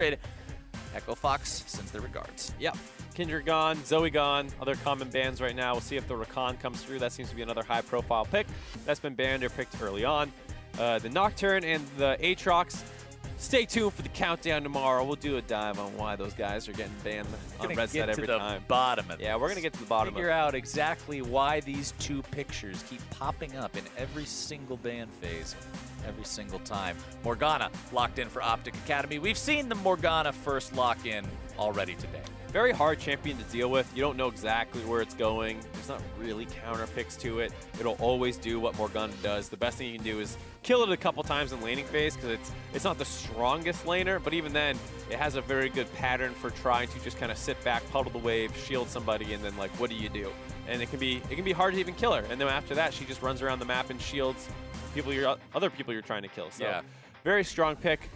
Echo Fox sends their regards. Yep. Kindred gone, Zoe gone, other common bans right now. We'll see if the Rakan comes through. That seems to be another high-profile pick that's been banned or picked early on. The Nocturne and the Aatrox. Stay tuned for the countdown tomorrow. We'll do a dive on why those guys are getting banned on Red Set every time. Bottom of Yeah, we're going to get to the bottom Figure out exactly why these two pictures keep popping up in every single ban phase, every single time. Morgana locked in for OpTic Academy. We've seen the Morgana first lock in already today. Very hard champion to deal with. You don't know exactly where it's going. There's not really counter picks to it. It'll always do what Morgana does. The best thing you can do is kill it a couple times in laning phase because it's not the strongest laner, but even then, it has a very good pattern for trying to just kind of sit back, puddle the wave, shield somebody, and then like, what do you do? And it can be hard to even kill her. And then after that, she just runs around the map and shields other people you're trying to kill. So yeah, very strong pick.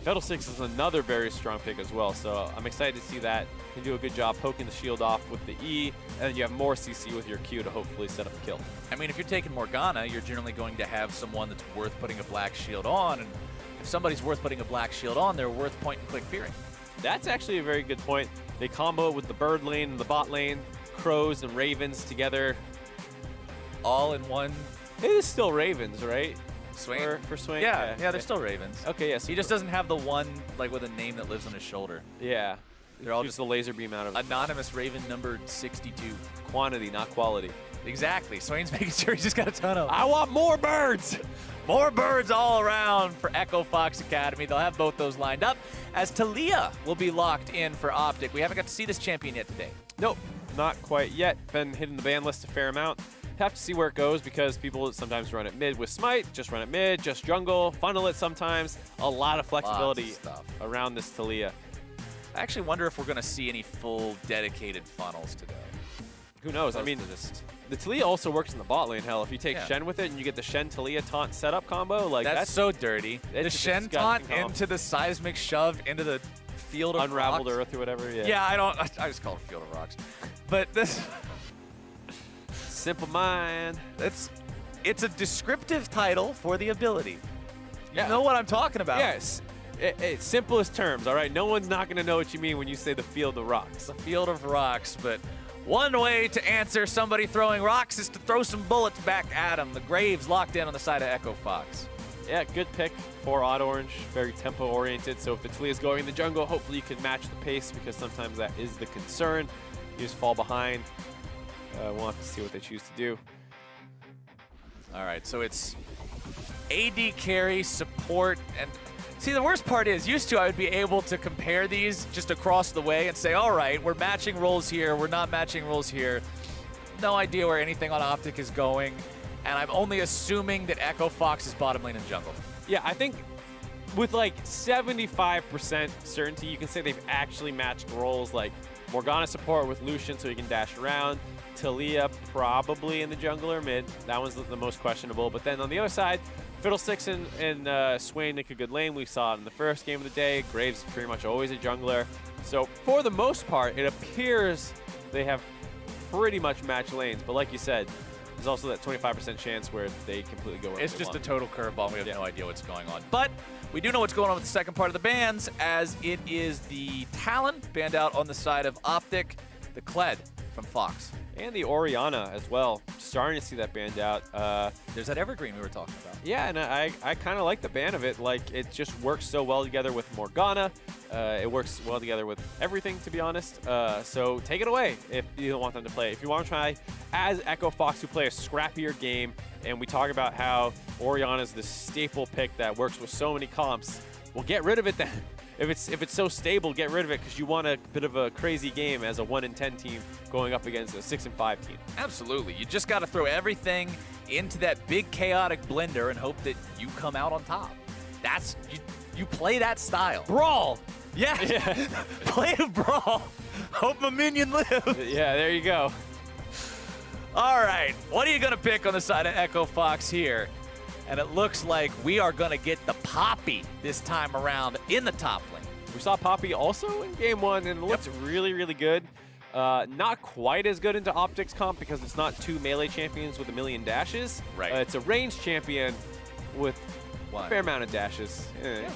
Fiddlesticks is another very strong pick as well, so I'm excited to see that. Can do a good job poking the shield off with the E, and then you have more CC with your Q to hopefully set up a kill. I mean, if you're taking Morgana, you're generally going to have someone that's worth putting a black shield on, and if somebody's worth putting a black shield on, they're worth point-and-click fearing. That's actually a very good point. They combo it with the bird lane and the bot lane, crows and ravens together. All in one. It is still ravens, right? Swain? For Swain? Yeah, they're still ravens. Okay, yes. He just doesn't have the one like with a name that lives on his shoulder. Yeah. They're all just a laser beam out of anonymous raven numbered 62. Quantity, not quality. Exactly. Swain's making sure he's just got a ton of them. I want more birds! More birds all around for Echo Fox Academy. They'll have both those lined up as Talia will be locked in for OpTic. We haven't got to see this champion yet today. Nope, not quite yet. Been hitting the ban list a fair amount. Have to see where it goes because people sometimes run it mid with Smite, just run it mid, just jungle, funnel it sometimes. A lot of flexibility around this Talia. I actually wonder if we're going to see any full dedicated funnels today. Who knows? I mean, the Talia also works in the bot lane, hell. If you take Shen with it and you get the Shen-Talia taunt setup combo, like that's so dirty. The Shen taunt into the seismic shove into the field of Unraveled rocks. Earth or whatever, yeah. Yeah, I just call it field of rocks. But this... Simple mind. It's a descriptive title for the ability. You know what I'm talking about. Yes. It's simplest terms, all right? No one's not going to know what you mean when you say the field of rocks. The field of rocks, but one way to answer somebody throwing rocks is to throw some bullets back at him. The Graves locked in on the side of Echo Fox. Yeah, good pick for Odd Orange. Very tempo-oriented, so if the Talia's going in the jungle, hopefully you can match the pace because sometimes that is the concern. You just fall behind. We'll have to see what they choose to do. All right, so it's AD carry, support, and see, the worst part is, used to I would be able to compare these just across the way and say, all right, we're matching roles here, we're not matching roles here. No idea where anything on OpTic is going, and I'm only assuming that Echo Fox is bottom lane and jungle. Yeah, I think with like 75% certainty, you can say they've actually matched roles, like Morgana support with Lucian so he can dash around. Talia probably in the jungle or mid. That one's the most questionable. But then on the other side, Fiddlesticks and Swain make a good lane. We saw it in the first game of the day. Graves is pretty much always a jungler. So for the most part, it appears they have pretty much matched lanes. But like you said, there's also that 25% chance where they completely go where it's just a total curveball. We have no idea what's going on. But we do know what's going on with the second part of the bans, as it is the Talon banned out on the side of OpTic, the Kled from Fox. And the Orianna as well. Starting to see that banned out. There's that Evergreen we were talking about. Yeah, and I kind of like the ban of it. Like, it just works so well together with Morgana. It works well together with everything, to be honest. So take it away if you don't want them to play. If you want to try, as Echo Fox, who play a scrappier game, and we talk about how Orianna is the staple pick that works with so many comps, well, get rid of it then. If it's so stable, get rid of it because you want a bit of a crazy game as a 1-10 team going up against a 6-5 team. Absolutely. You just got to throw everything into that big chaotic blender and hope that you come out on top. That's you play that style. Brawl. Yeah. Play a brawl. Hope a minion lives. Yeah, there you go. All right. What are you going to pick on the side of Echo Fox here? And it looks like we are going to get the Poppy this time around in the top lane. We saw Poppy also in game one, and it looks really, really good. Not quite as good into OpTic's comp because it's not two melee champions with a million dashes. Right. It's a ranged champion with a fair amount of dashes.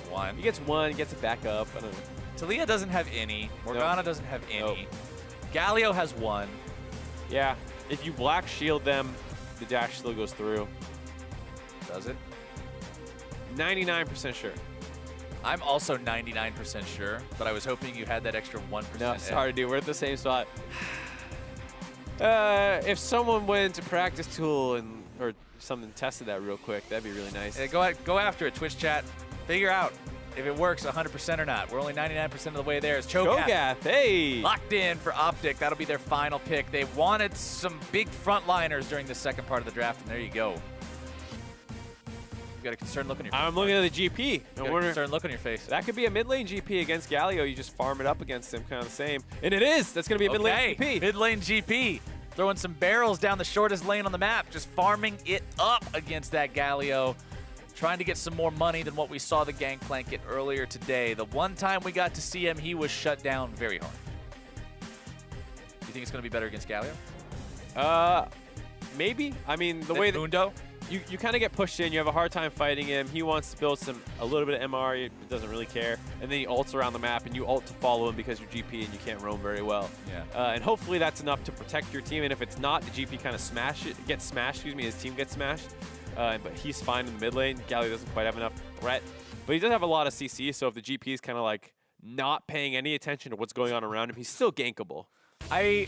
One. He gets one, gets it back up. I don't know. Talia doesn't have any. Morgana doesn't have any. Galio has one. Yeah, if you black shield them, the dash still goes through. Does it? 99% sure. I'm also 99% sure, but I was hoping you had that extra 1%. No, sorry, dude. We're at the same spot. If someone went into practice tool or something tested that real quick, that'd be really nice. Yeah, go after it, Twitch chat. Figure out if it works 100% or not. We're only 99% of the way there. It's Cho'Gath, hey! Locked in for OpTic. That'll be their final pick. They wanted some big frontliners during the second part of the draft, and there you go. You got a concerned look on your face. I'm looking at the GP. You got a concerned look on your face. That could be a mid lane GP against Galio. You just farm it up against him, kind of the same. And it is. That's going to be a mid lane GP. Mid lane GP. Throwing some barrels down the shortest lane on the map. Just farming it up against that Galio. Trying to get some more money than what we saw the Gangplank get earlier today. The one time we got to see him, he was shut down very hard. Do you think it's going to be better against Galio? Maybe. I mean, the way that Mundo? You kind of get pushed in. You have a hard time fighting him. He wants to build a little bit of MR. He doesn't really care. And then he ults around the map, and you ult to follow him because you're GP and you can't roam very well. Yeah. And hopefully that's enough to protect your team. And if it's not, the GP kind of gets smashed. His team gets smashed. But he's fine in the mid lane. Galio doesn't quite have enough threat. But he does have a lot of CC, so if the GP is kind of like not paying any attention to what's going on around him, he's still gankable. I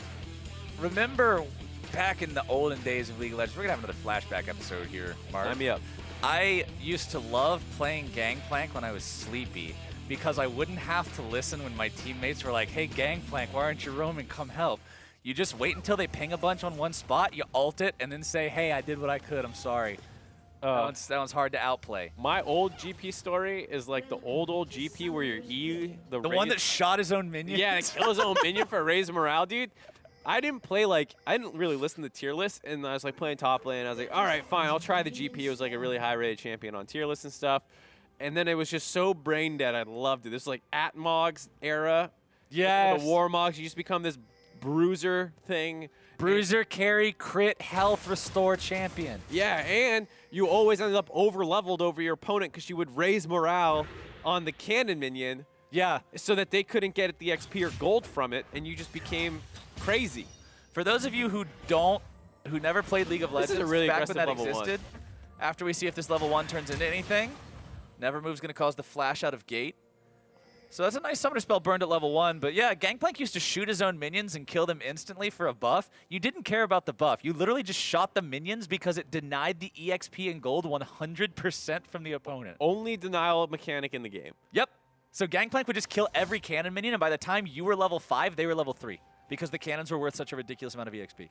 remember back in the olden days of League of Legends, we're going to have another flashback episode here, Mark. Sign me up. I used to love playing Gangplank when I was sleepy because I wouldn't have to listen when my teammates were like, hey, Gangplank, why aren't you roaming? Come help. You just wait until they ping a bunch on one spot, you ult it, and then say, hey, I did what I could, I'm sorry. That one's hard to outplay. My old GP story is like the old GP where your E... The one that shot his own minion? Yeah, and killed his own minion for raise morale, dude. I didn't really listen to tier lists, and I was like playing top lane. I was like, all right, fine, I'll try the GP. It was like a really high-rated champion on tier lists and stuff. And then it was just so brain dead. I loved it. This is like at Mog's era. Yeah. The War Mogs. You just become this bruiser thing. Bruiser, carry, crit, health, restore champion. Yeah, and you always ended up over-leveled over your opponent because you would raise morale on the cannon minion. Yeah. So that they couldn't get the XP or gold from it, and you just became crazy. For those of you who never played League of Legends, really back when that level existed, after we see if this level 1 turns into anything, Nevermove's going to cause the flash out of gate. So that's a nice summoner spell burned at level 1, but yeah, Gangplank used to shoot his own minions and kill them instantly for a buff. You didn't care about the buff. You literally just shot the minions because it denied the EXP and gold 100% from the opponent. Only denial mechanic in the game. Yep. So Gangplank would just kill every cannon minion, and by the time you were level 5, they were level 3. Because the cannons were worth such a ridiculous amount of EXP.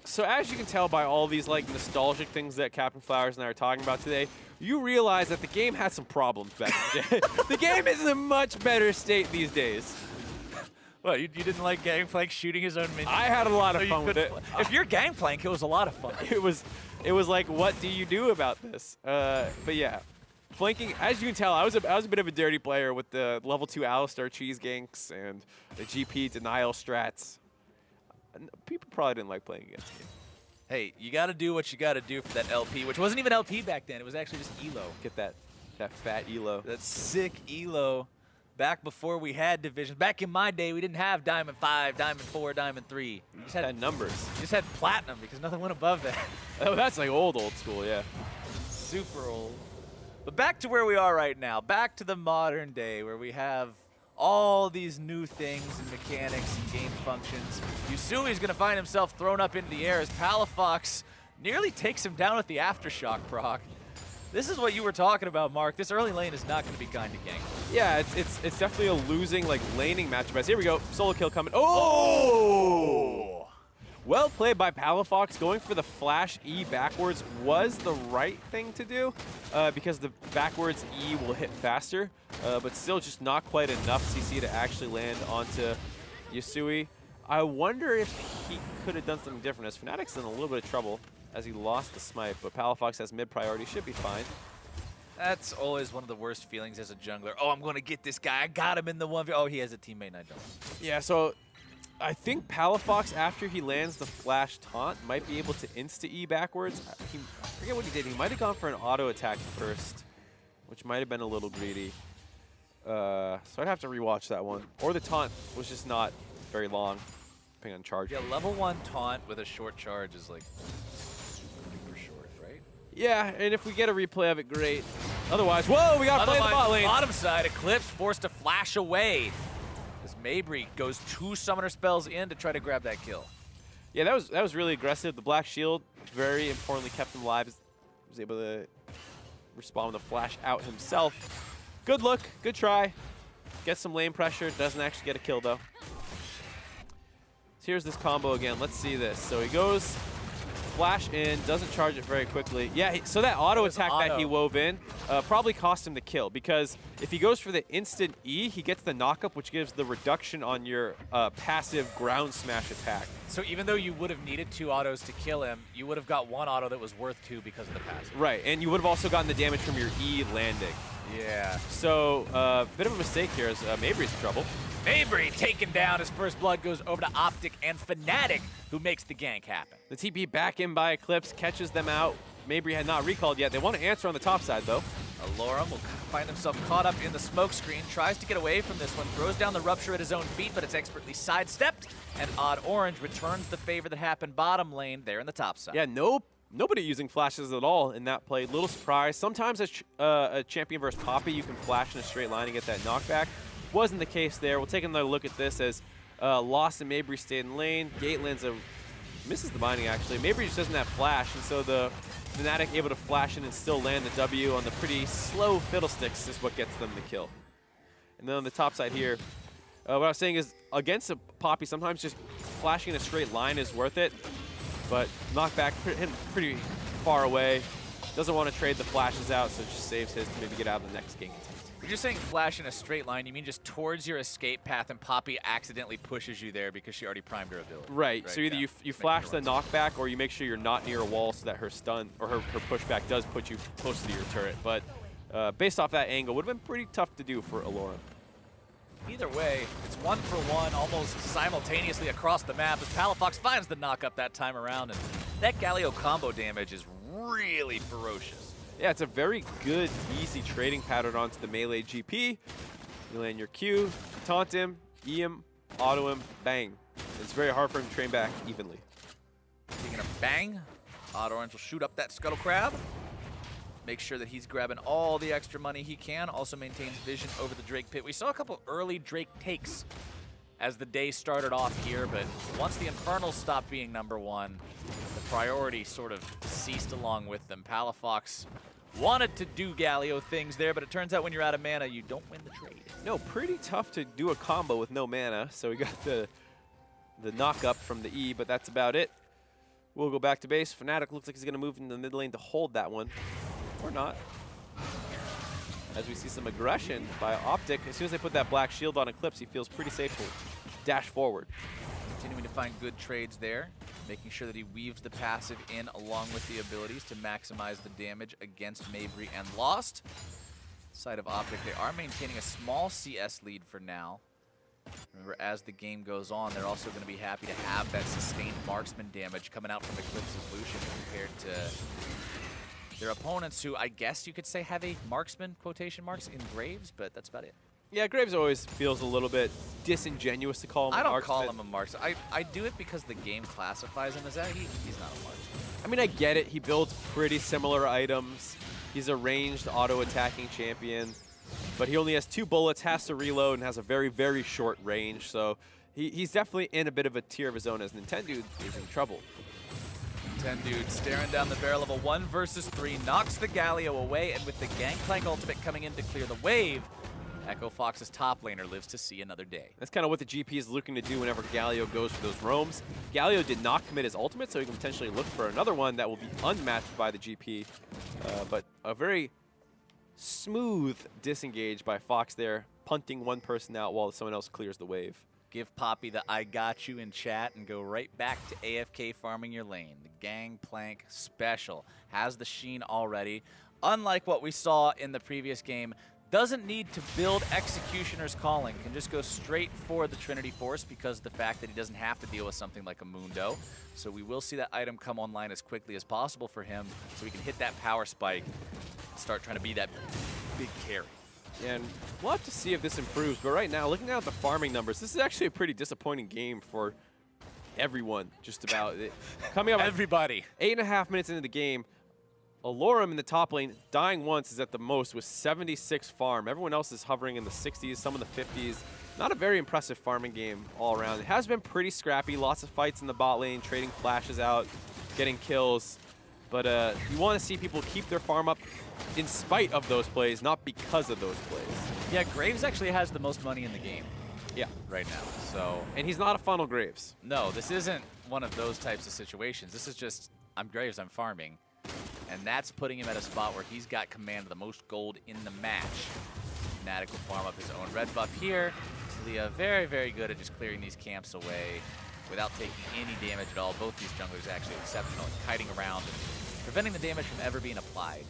So as you can tell by all these like nostalgic things that Captain Flowers and I are talking about today, you realize that the game had some problems back in the day. The game is in a much better state these days. Well, you didn't like Gangplank shooting his own minions? I had a lot of fun with it. If you're Gangplank, it was a lot of fun. It was like, what do you do about this? But yeah. Flanking, as you can tell, I was a bit of a dirty player with the level 2 Alistar cheese ganks and the GP denial strats. People probably didn't like playing against me. Hey, you got to do what you got to do for that LP, which wasn't even LP back then. It was actually just ELO. Get that fat ELO. That sick ELO. Back before we had divisions. Back in my day, we didn't have Diamond 5, Diamond 4, Diamond 3. We just had numbers. You just had Platinum because nothing went above that. Oh, that's like old school, yeah. Super old. But back to where we are right now, back to the modern day where we have all these new things and mechanics and game functions. Yusui's going to find himself thrown up into the air as Palafox nearly takes him down with the Aftershock proc. This is what you were talking about, Mark. This early lane is not going to be kind to gank. Yeah, it's definitely a losing like laning matchup. Here we go, solo kill coming. Oh! Well played by Palafox. Going for the flash E backwards was the right thing to do because the backwards E will hit faster, but still just not quite enough CC to actually land onto Yusui. I wonder if he could have done something different, as Fnatic's in a little bit of trouble as he lost the smite, but Palafox has mid priority, should be fine. That's always one of the worst feelings as a jungler. Oh, I'm going to get this guy. I got him in the 1v. Oh, he has a teammate and I don't. Yeah, so I think Palafox, after he lands the flash taunt, might be able to insta-E backwards. I forget what he did. He might have gone for an auto attack first, which might have been a little greedy. So I'd have to rewatch that one. Or the taunt was just not very long, depending on charge. Yeah, level 1 taunt with a short charge is like super short, right? Yeah, and if we get a replay of it, great. Otherwise, whoa, we got to play the bot lane. Bottom side, Eclipse forced to flash away as Mabry goes 2 summoner spells in to try to grab that kill. Yeah, that was really aggressive. The Black Shield, very importantly, kept him alive. Was able to respond with a flash out himself. Good look, good try. Gets some lane pressure, doesn't actually get a kill though. So here's this combo again. Let's see this. So he goes flash in, doesn't charge it very quickly. Yeah, so that auto attack that he wove in probably cost him the kill, because if he goes for the instant E, he gets the knockup, which gives the reduction on your passive ground smash attack. So even though you would have needed 2 autos to kill him, you would have got 1 auto that was worth 2 because of the passive. Right, and you would have also gotten the damage from your E landing. Yeah. So bit of a mistake here as Mabry's in trouble. Mabry taken down. His first blood goes over to OpTic and Fnatic, who makes the gank happen. The TP back in by Eclipse, catches them out. Mabry had not recalled yet. They want to answer on the top side, though. Alorum will find himself caught up in the smoke screen, tries to get away from this one, throws down the Rupture at his own feet, but it's expertly sidestepped, and Odd Orange returns the favor that happened bottom lane there in the top side. Yeah, nobody using flashes at all in that play. Little surprise. Sometimes as a champion versus Poppy, you can flash in a straight line and get that knockback. Wasn't the case there. We'll take another look at this as Lost and Mabry stayed in lane. Gateland's misses the binding, actually. Mabry just doesn't have flash, and so the Fnatic able to flash in and still land the W on the pretty slow Fiddlesticks is what gets them the kill. And then on the top side here, what I was saying is against a Poppy, sometimes just flashing in a straight line is worth it, but knockback hit him pretty far away. Doesn't want to trade the flashes out, so it just saves his to maybe get out of the next gank attempt. If you're saying flash in a straight line, you mean just towards your escape path, and Poppy accidentally pushes you there because she already primed her ability. Right. So either you flash the knockback, or you make sure you're not near a wall so that her stun or her pushback does put you closer to your turret. But based off that angle, would have been pretty tough to do for Alorum. Either way, it's 1 for 1 almost simultaneously across the map as Palafox finds the knock-up that time around, and that Galio combo damage is really ferocious. Yeah, it's a very good, easy trading pattern onto the melee GP. You land your Q, taunt him, E him, auto him, bang. It's very hard for him to train back evenly. Speaking of bang, Odd Orange will shoot up that Scuttle Crab. Make sure that he's grabbing all the extra money he can. Also maintains vision over the Drake pit. We saw a couple early Drake takes as the day started off here, but once the Infernals stopped being #1, the priority sort of ceased along with them. Palafox wanted to do Galio things there, but it turns out when you're out of mana, you don't win the trade. No, pretty tough to do a combo with no mana, so we got the knock up from the E, but that's about it. We'll go back to base. Fnatic looks like he's going to move into the mid lane to hold that one, or not. As we see some aggression by OpTic. As soon as they put that black shield on Eclipse, he feels pretty safe to dash forward. Continuing to find good trades there, making sure that he weaves the passive in along with the abilities to maximize the damage against Mabry and Lost. Side of OpTic, they are maintaining a small CS lead for now. Remember, as the game goes on, they're also going to be happy to have that sustained marksman damage coming out from Eclipse's Lucian compared to their opponents, who I guess you could say have a marksman, quotation marks, in Graves, but that's about it. Yeah, Graves always feels a little bit disingenuous to call him a marksman. I don't call him a marksman. I do it because the game classifies him as that. He's not a marksman. I mean, I get it. He builds pretty similar items. He's a ranged auto-attacking champion, but he only has 2 bullets, has to reload, and has a very, very short range. So he's definitely in a bit of a tier of his own, as Nintendude is in trouble. Nintendude staring down the barrel of a 1 versus 3, knocks the Galio away, and with the Gangplank ultimate coming in to clear the wave, Echo Fox's top laner lives to see another day. That's kind of what the GP is looking to do whenever Galio goes for those roams. Galio did not commit his ultimate, so he can potentially look for another one that will be unmatched by the GP. But a very smooth disengage by Fox there, punting one person out while someone else clears the wave. Give Poppy the I got you in chat and go right back to AFK farming your lane. The Gangplank special has the Sheen already. Unlike what we saw in the previous game, doesn't need to build Executioner's Calling, can just go straight for the Trinity Force because of the fact that he doesn't have to deal with something like a Mundo. So we will see that item come online as quickly as possible for him so he can hit that power spike and start trying to be that big carry. And we'll have to see if this improves. But right now, looking at the farming numbers, this is actually a pretty disappointing game for everyone, just about. Coming up Everybody. 8.5 minutes into the game, Alorum in the top lane, dying once, is at the most with 76 farm. Everyone else is hovering in the 60s, some in the 50s. Not a very impressive farming game all around. It has been pretty scrappy, lots of fights in the bot lane, trading flashes out, getting kills. But you want to see people keep their farm up in spite of those plays, not because of those plays. Yeah, Graves actually has the most money in the game. Yeah. Right now. So, and he's not a funnel Graves. No, this isn't one of those types of situations. This is just, I'm Graves, I'm farming. And that's putting him at a spot where he's got command of the most gold in the match. Fnatic will farm up his own red buff here. Talia very, very good at just clearing these camps away without taking any damage at all. Both these junglers actually exceptional at kiting around and preventing the damage from ever being applied.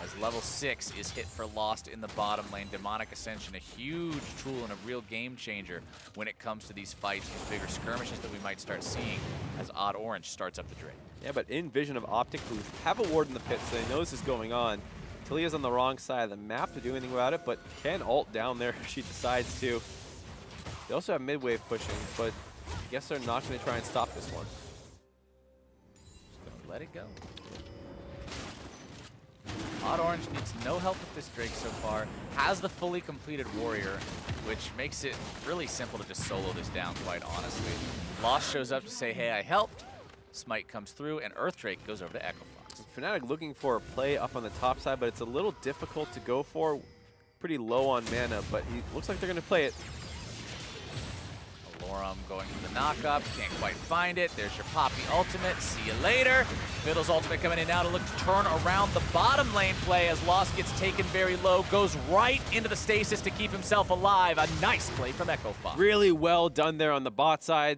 As level 6 is hit for Lost in the bottom lane. Demonic Ascension, a huge tool and a real game changer when it comes to these fights, these bigger skirmishes that we might start seeing as Odd Orange starts up the Drake. Yeah, but in vision of OpTic, who have a ward in the pit, so they know this is going on. Talia's on the wrong side of the map to do anything about it, but can ult down there if she decides to. They also have mid-wave pushing, but I guess they're not going to try and stop this one. Just gonna let it go. Odd Orange needs no help with this Drake so far. Has the fully completed warrior, which makes it really simple to just solo this down, quite honestly. Lost shows up to say, hey, I helped. Smite comes through, and Earth Drake goes over to Echo Fox. Fnatic looking for a play up on the top side, but it's a little difficult to go for. Pretty low on mana, but he looks like they're going to play it. Alorum going for the knock-up, can't quite find it. There's your Poppy ultimate, see you later. Fiddle's ultimate coming in now to look to turn around the bottom lane play as Lost gets taken very low, goes right into the stasis to keep himself alive. A nice play from Echo Fox. Really well done there on the bot side.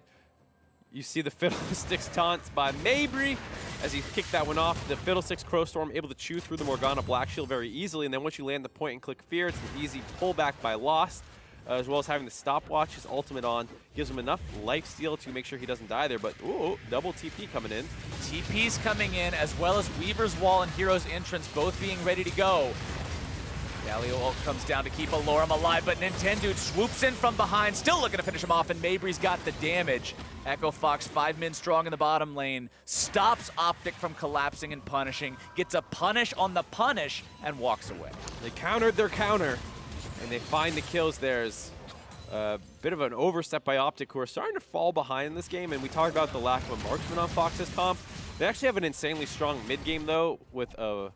You see the Fiddlesticks taunts by Mabry as he kicked that one off. The Fiddlesticks Crowstorm able to chew through the Morgana Black Shield very easily, and then once you land the point and click Fear, it's an easy pullback by Lost. As well as having the stopwatch, his ultimate on, gives him enough lifesteal to make sure he doesn't die there. But, ooh, double TP coming in. TP's coming in, as well as Weaver's Wall and Hero's Entrance both being ready to go. Galio ult comes down to keep Alorum alive, but Nintendo swoops in from behind, still looking to finish him off, and Mabry's got the damage. Echo Fox, 5 men strong in the bottom lane, stops OpTic from collapsing and punishing, gets a punish on the punish, and walks away. They countered their counter. And they find the kills. There's a bit of an overstep by OpTic, who are starting to fall behind in this game. And we talked about the lack of a marksman on Fox's comp. They actually have an insanely strong mid-game, though, with a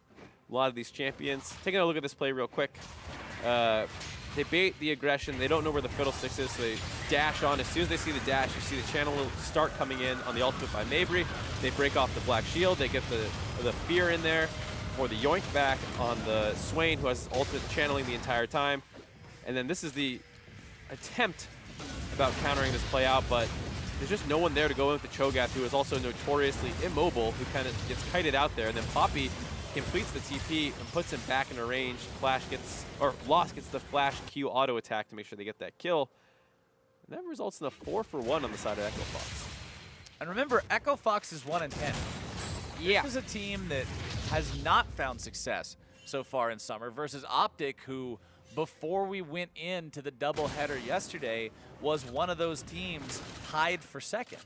lot of these champions. Taking a look at this play real quick. They bait the aggression. They don't know where the Fiddlesticks is, so they dash on. As soon as they see the dash, you see the channel start coming in on the ultimate by Mabry. They break off the Black Shield. They get the Fear in there for the yoink back on the Swain, who has his ultimate channeling the entire time. And then this is the attempt about countering this play out, but there's just no one there to go in with the Cho'Gath, who is also notoriously immobile, who kind of gets kited out there. And then Poppy completes the TP and puts him back in a range. Lost gets the Flash Q auto attack to make sure they get that kill. And that results in a 4-for-1 on the side of Echo Fox. And remember, Echo Fox is 1-10. Yeah. This is a team that has not found success so far in summer versus OpTic, who, before we went into the doubleheader yesterday, was one of those teams tied for second.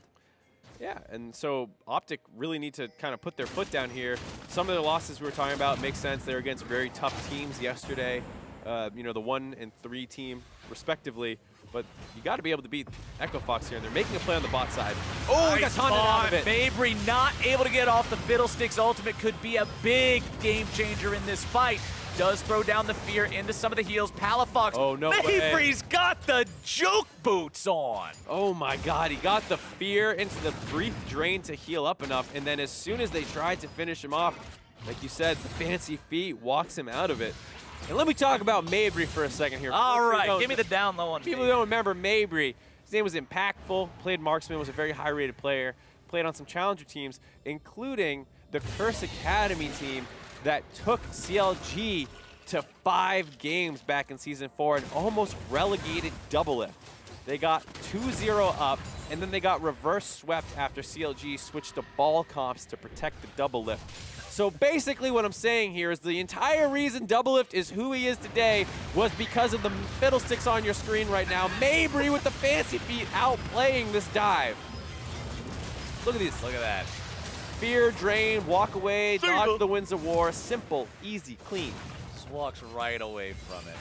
Yeah, and so OpTic really need to kind of put their foot down here. Some of the losses we were talking about make sense. They were against very tough teams yesterday, you know, the 1 and 3 team, respectively. But you got to be able to beat Echo Fox here, and they're making a play on the bot side. Oh, he got taunted out of it. Mabry not able to get off the Fiddlesticks ultimate. Could be a big game changer in this fight. Does throw down the Fear into some of the heals. Palafox. Oh, no way. Mabry's got the juke boots on. Oh my God, he got the Fear into the brief drain to heal up enough, and then as soon as they tried to finish him off, like you said, the fancy feet walks him out of it. And let me talk about Mabry for a second here. All right, give me the down low on people who don't remember Mabry. His name was impactful, played marksman, was a very high-rated player, played on some challenger teams, including the Curse Academy team that took CLG to 5 games back in Season 4 and almost relegated Double Lift. They got 2-0 up, and then they got reverse swept after CLG switched to ball comps to protect the Double Lift. So basically what I'm saying here is the entire reason Doublelift is who he is today was because of the fiddlesticks on your screen right now. Mabry with the fancy feet outplaying this dive. Look at these. Look at that. Fear, drain, walk away, dodge the winds of war. Simple, easy, clean. Just walks right away from it.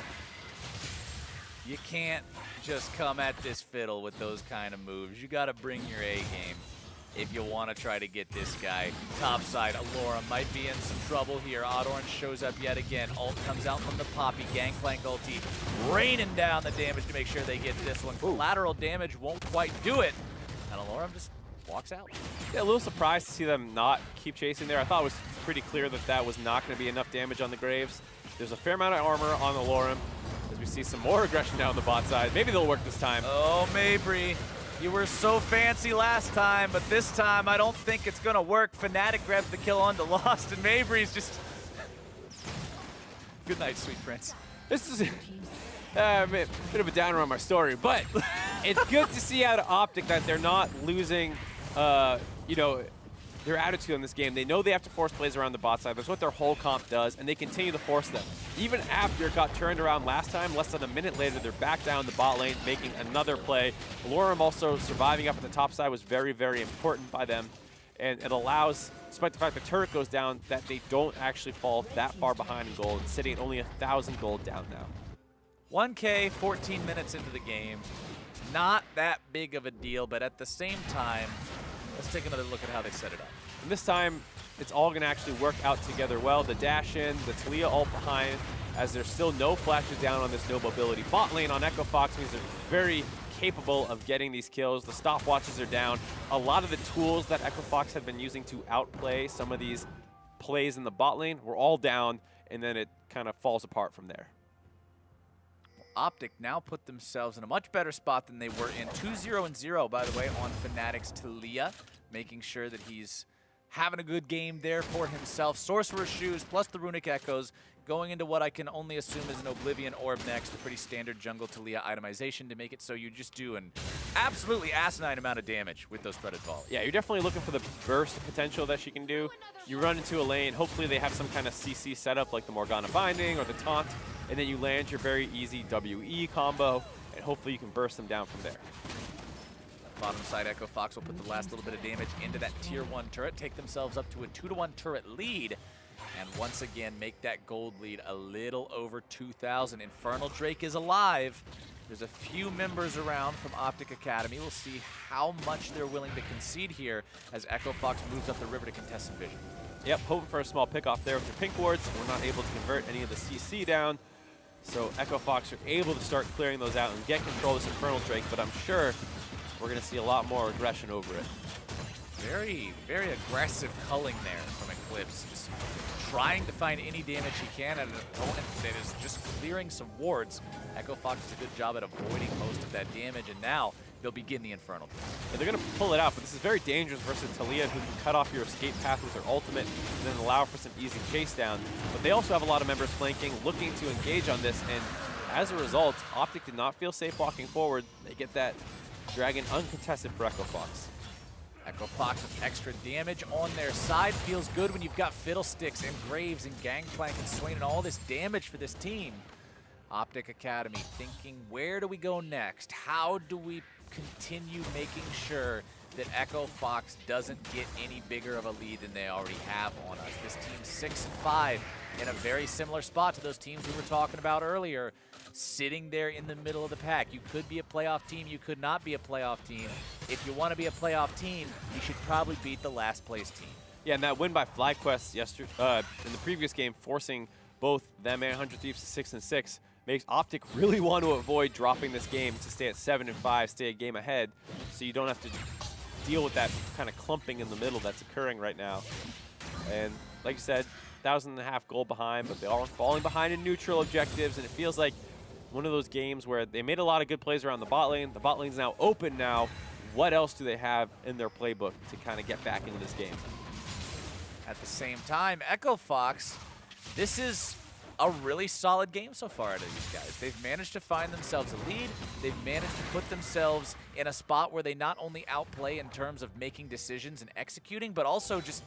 You can't just come at this fiddle with those kind of moves. You got to bring your A game if you want to try to get this guy. Topside, Allura might be in some trouble here. Odorange shows up yet again. Ult comes out from the Poppy. Gangplank ulti raining down the damage to make sure they get this one. Collateral damage won't quite do it. And Allura just walks out. Yeah, a little surprised to see them not keep chasing there. I thought it was pretty clear that that was not going to be enough damage on the Graves. There's a fair amount of armor on Allura as we see some more aggression down the bot side. Maybe they'll work this time. Oh, Mabry. You were so fancy last time, but this time I don't think it's going to work. Fnatic grabs the kill onto Lost, and Mabry's just... Good night, sweet prince. This is a bit of a downer on my story, but it's good to see out of OpTic that they're not losing, you know, their attitude in this game. They know they have to force plays around the bot side. That's what their whole comp does, and they continue to force them. Even after it got turned around last time, less than a minute later, they're back down the bot lane, making another play. Allura also surviving up at the top side was very, very important by them, and it allows, despite the fact the turret goes down, that they don't actually fall that far behind in gold, sitting at only 1,000 gold down now. 1K, 14 minutes into the game. Not that big of a deal, but at the same time, let's take another look at how they set it up. And this time, it's all going to actually work out together well. The dash in, the Taliyah ult behind, as there's still no flashes down on this no mobility. Bot lane on Echo Fox means they're very capable of getting these kills. The stopwatches are down. A lot of the tools that Echo Fox have been using to outplay some of these plays in the bot lane were all down, and then it kind of falls apart from there. OpTic now put themselves in a much better spot than they were in. 2-0-0, by the way, on Fnatic's Taliyah, making sure that he's having a good game there for himself. Sorcerer's Shoes plus the Runic Echoes going into what I can only assume is an Oblivion Orb next. A pretty standard jungle Taliyah itemization to make it so you just do an absolutely asinine amount of damage with those threaded balls. Yeah, you're definitely looking for the burst potential that she can do. You run into a lane, hopefully they have some kind of CC setup like the Morgana Binding or the Taunt, and then you land your very easy WE combo, and hopefully you can burst them down from there. Bottom side, Echo Fox will put the last little bit of damage into that tier 1 turret, take themselves up to a 2-1 turret lead, and once again make that gold lead a little over 2,000. Infernal Drake is alive. There's a few members around from OpTic Academy. We'll see how much they're willing to concede here as Echo Fox moves up the river to contest some vision. Yep, hoping for a small pickoff there with their pink wards. We're not able to convert any of the CC down. So Echo Fox are able to start clearing those out and get control of this Infernal Drake, but I'm sure we're going to see a lot more aggression over it. Very, very aggressive culling there from Eclipse. Just trying to find any damage he can at an opponent that is just clearing some wards. Echo Fox does a good job at avoiding most of that damage, and now they'll begin the Infernal. Yeah, they're going to pull it out, but this is very dangerous versus Taliyah, who can cut off your escape path with her ultimate and then allow for some easy chase down. But they also have a lot of members flanking, looking to engage on this, and as a result, OpTic did not feel safe walking forward. They get that Dragon uncontested for Echo Fox. Echo Fox with extra damage on their side. Feels good when you've got Fiddlesticks and Graves and Gangplank and Swain and all this damage for this team. OpTic Academy thinking, where do we go next? How do we continue making sure that Echo Fox doesn't get any bigger of a lead than they already have on us? This team's 6-5 in a very similar spot to those teams we were talking about earlier, sitting there in the middle of the pack. You could be a playoff team, you could not be a playoff team. If you want to be a playoff team, you should probably beat the last place team. Yeah, and that win by FlyQuest yesterday, in the previous game, forcing both them and 100 Thieves to 6-6, makes OpTic really want to avoid dropping this game to stay at 7-5, stay a game ahead, so you don't have to deal with that kind of clumping in the middle that's occurring right now. And like you said, 1,500 gold behind, but they are falling behind in neutral objectives, and it feels like one of those games where they made a lot of good plays around the bot lane. The bot lane's now open now. What else do they have in their playbook to kind of get back into this game? At the same time, Echo Fox, this is a really solid game so far out of these guys. They've managed to find themselves a lead. They've managed to put themselves in a spot where they not only outplay in terms of making decisions and executing, but also just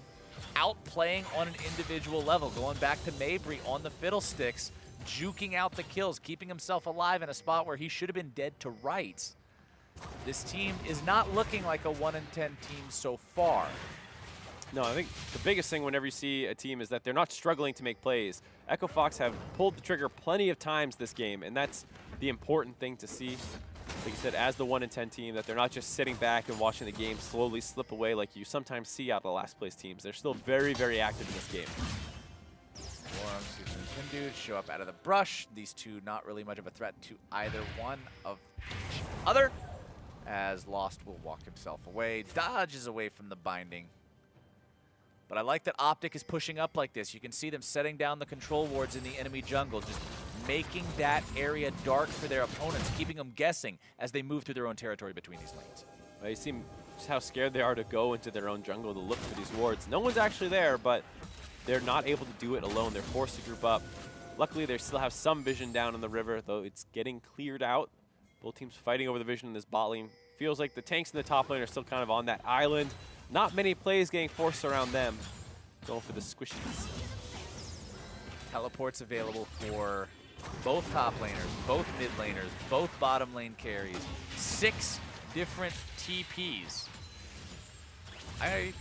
outplaying on an individual level, going back to Mabry on the fiddlesticks, juking out the kills, keeping himself alive in a spot where he should have been dead to rights. This team is not looking like a 1-10 team so far. No, I think the biggest thing whenever you see a team is that they're not struggling to make plays. Echo Fox have pulled the trigger plenty of times this game, and that's the important thing to see. Like you said, as the 1-10 team, that they're not just sitting back and watching the game slowly slip away like you sometimes see out of the last place teams. They're still very, very active in this game. Dudes show up out of the brush. These two not really much of a threat to either one of each other, as Lost will walk himself away, dodges away from the binding. But I like that OpTic is pushing up like this. You can see them setting down the control wards in the enemy jungle, just making that area dark for their opponents, keeping them guessing as they move through their own territory between these lanes. You see just how scared they are to go into their own jungle to look for these wards. No one's actually there, but they're not able to do it alone. They're forced to group up. Luckily, they still have some vision down in the river, though it's getting cleared out. Both teams fighting over the vision in this bot lane. Feels like the tanks in the top lane are still kind of on that island. Not many plays getting forced around them. Going for the squishies. Teleports available for both top laners, both mid laners, both bottom lane carries. 6 different TPs. I